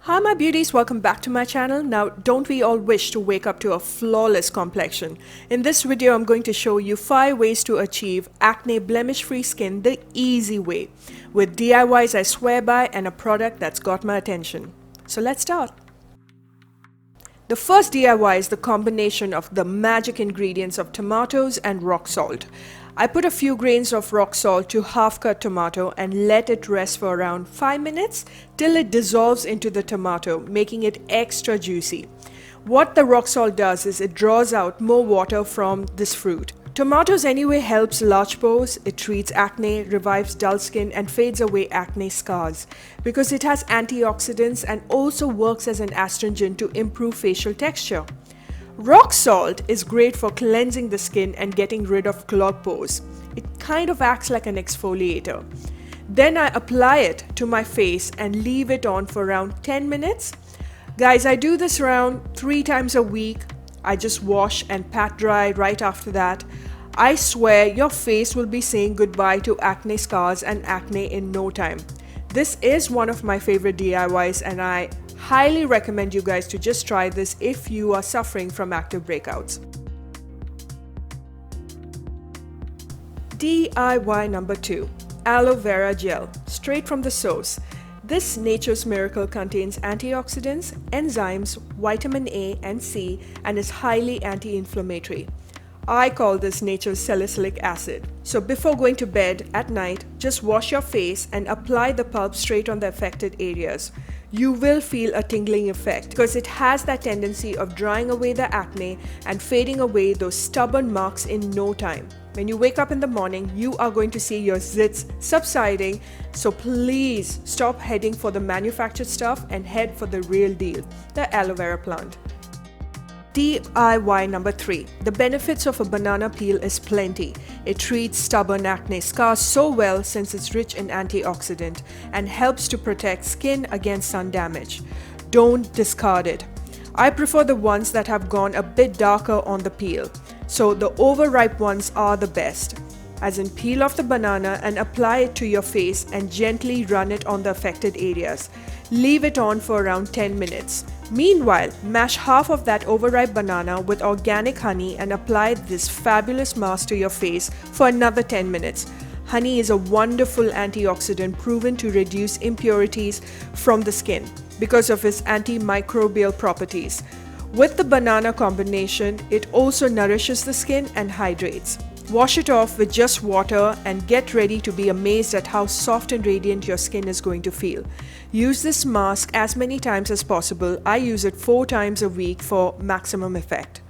Hi my beauties, welcome back to my channel. Now don't we all wish to wake up to a flawless complexion? In this video I'm going to show you 5 ways to achieve acne blemish free skin the easy way, with DIYs I swear by and a product that's got my attention. So let's start. The first DIY is the combination of the magic ingredients of tomatoes and rock salt. I put a few grains of rock salt to half cut tomato and let it rest for around 5 minutes till it dissolves into the tomato, making it extra juicy. What the rock salt does is it draws out more water from this fruit. Tomatoes anyway helps large pores, it treats acne, revives dull skin and fades away acne scars because it has antioxidants and also works as an astringent to improve facial texture. Rock salt is great for cleansing the skin and getting rid of clogged pores. It kind of acts like an exfoliator. Then I apply it to my face and leave it on for around 10 minutes. Guys, I do this around 3 times a week. I just wash and pat dry right after that. I swear your face will be saying goodbye to acne scars and acne in no time. This is one of my favorite DIYs and I highly recommend you guys to just try this if you are suffering from active breakouts. DIY number 2. Aloe vera gel, straight from the source. This nature's miracle contains antioxidants, enzymes, vitamin A and C and is highly anti-inflammatory. I call this nature's salicylic acid. So before going to bed at night, just wash your face and apply the pulp straight on the affected areas. You will feel a tingling effect because it has that tendency of drying away the acne and fading away those stubborn marks in no time. When you wake up in the morning, you are going to see your zits subsiding. So please stop heading for the manufactured stuff and head for the real deal, the aloe vera plant. DIY number 3. The benefits of a banana peel is plenty. It treats stubborn acne scars so well since it's rich in antioxidant and helps to protect skin against sun damage. Don't discard it. I prefer the ones that have gone a bit darker on the peel. So the overripe ones are the best. As in, peel off the banana and apply it to your face and gently run it on the affected areas. Leave it on for around 10 minutes. Meanwhile, mash half of that overripe banana with organic honey and apply this fabulous mask to your face for another 10 minutes. Honey is a wonderful antioxidant proven to reduce impurities from the skin because of its antimicrobial properties. With the banana combination, it also nourishes the skin and hydrates. Wash it off with just water and get ready to be amazed at how soft and radiant your skin is going to feel. Use this mask as many times as possible. I use it 4 times a week for maximum effect.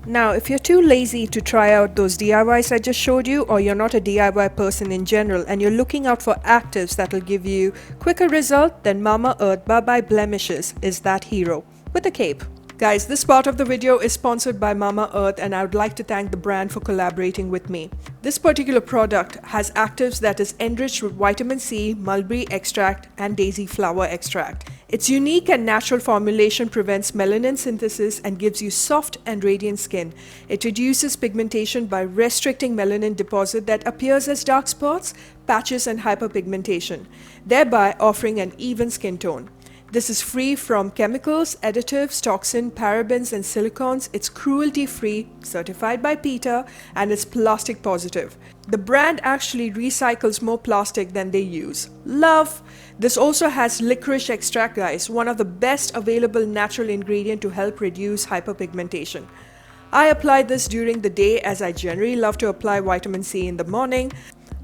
Now, if you're too lazy to try out those DIYs I just showed you, or you're not a DIY person in general and you're looking out for actives that will give you quicker result, then Mamaearth by Blemishes is that hero with a cape. Guys, this part of the video is sponsored by Mamaearth and I would like to thank the brand for collaborating with me. This particular product has actives that is enriched with vitamin C, mulberry extract and daisy flower extract. Its unique and natural formulation prevents melanin synthesis and gives you soft and radiant skin. It reduces pigmentation by restricting melanin deposit that appears as dark spots, patches and hyperpigmentation, thereby offering an even skin tone. This is free from chemicals, additives, toxin, parabens and silicones. It's cruelty-free, certified by PETA, and it's plastic positive. The brand actually recycles more plastic than they use. Love! This also has licorice extract, guys, one of the best available natural ingredient to help reduce hyperpigmentation. I apply this during the day as I generally love to apply vitamin C in the morning.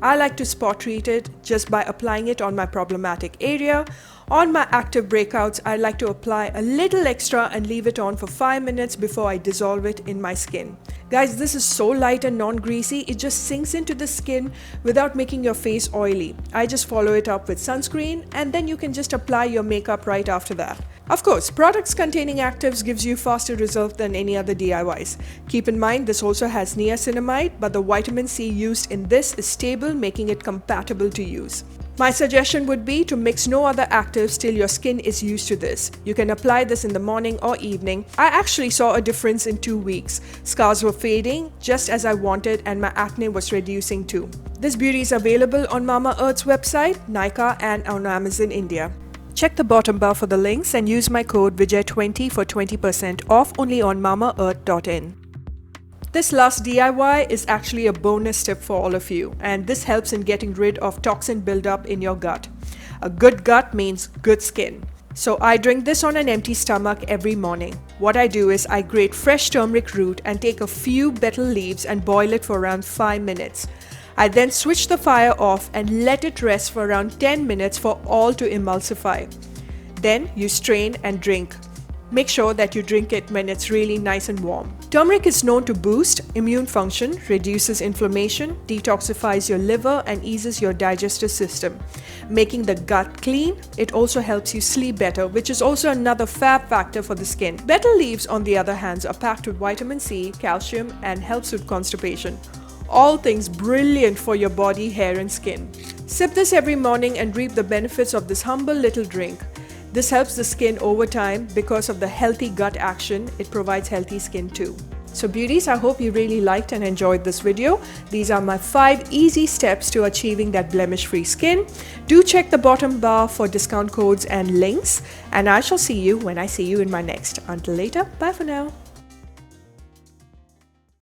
I like to spot treat it just by applying it on my problematic area. On my active breakouts, I like to apply a little extra and leave it on for 5 minutes before I dissolve it in my skin. Guys, this is so light and non-greasy, it just sinks into the skin without making your face oily. I just follow it up with sunscreen and then you can just apply your makeup right after that. Of course, products containing actives gives you faster results than any other DIYs. Keep in mind this also has niacinamide, but the vitamin C used in this is stable, making it compatible to use. My suggestion would be to mix no other actives till your skin is used to this. You can apply this in the morning or evening. I actually saw a difference in 2 weeks. Scars were fading just as I wanted and my acne was reducing too. This beauty is available on Mamaearth's website, Nykaa, and on Amazon India. Check the bottom bar for the links and use my code Vijay20 for 20% off only on mamaearth.in. This last DIY is actually a bonus tip for all of you, and this helps in getting rid of toxin buildup in your gut. A good gut means good skin. So I drink this on an empty stomach every morning. What I do is I grate fresh turmeric root and take a few betel leaves and boil it for around 5 minutes. I then switch the fire off and let it rest for around 10 minutes for all to emulsify. Then you strain and drink. Make sure that you drink it when it's really nice and warm. Turmeric is known to boost immune function, reduces inflammation, detoxifies your liver, and eases your digestive system, making the gut clean. It also helps you sleep better, which is also another fab factor for the skin. Betel leaves, on the other hand, are packed with vitamin C, calcium, and helps with constipation. All things brilliant for your body, hair, and skin. Sip this every morning and reap the benefits of this humble little drink. This helps the skin over time because of the healthy gut action. It provides healthy skin too. So beauties, I hope you really liked and enjoyed this video. These are my 5 easy steps to achieving that blemish-free skin. Do check the bottom bar for discount codes and links, and I shall see you when I see you in my next. Until later, bye for now.